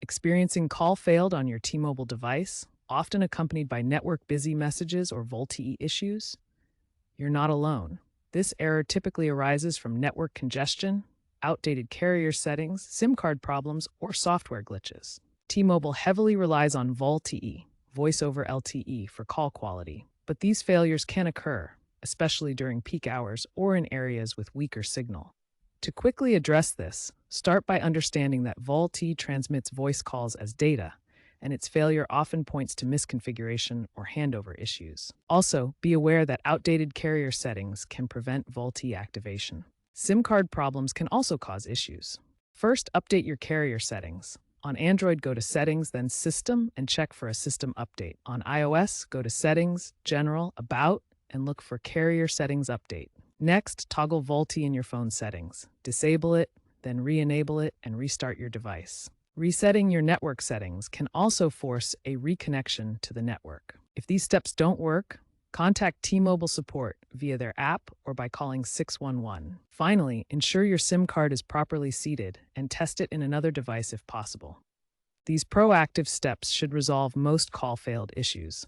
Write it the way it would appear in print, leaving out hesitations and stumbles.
Experiencing call failed on your T-Mobile device, often accompanied by network busy messages or VoLTE issues? You're not alone. This error typically arises from network congestion, outdated carrier settings, SIM card problems, or software glitches. T-Mobile heavily relies on VoLTE, Voice over LTE, for call quality, but these failures can occur, especially during peak hours or in areas with weaker signal. To quickly address this, start by understanding that VoLTE transmits voice calls as data, and its failure often points to misconfiguration or handover issues. Also, be aware that outdated carrier settings can prevent VoLTE activation. SIM card problems can also cause issues. First, update your carrier settings. On Android, go to Settings, then System, and check for a system update. On iOS, go to Settings, General, About, and look for Carrier Settings Update. Next, toggle VoLTE in your phone settings. Disable it, then re-enable it, and restart your device. Resetting your network settings can also force a reconnection to the network. If these steps don't work, contact T-Mobile support via their app or by calling 611. Finally, ensure your SIM card is properly seated and test it in another device if possible. These proactive steps should resolve most call-failed issues.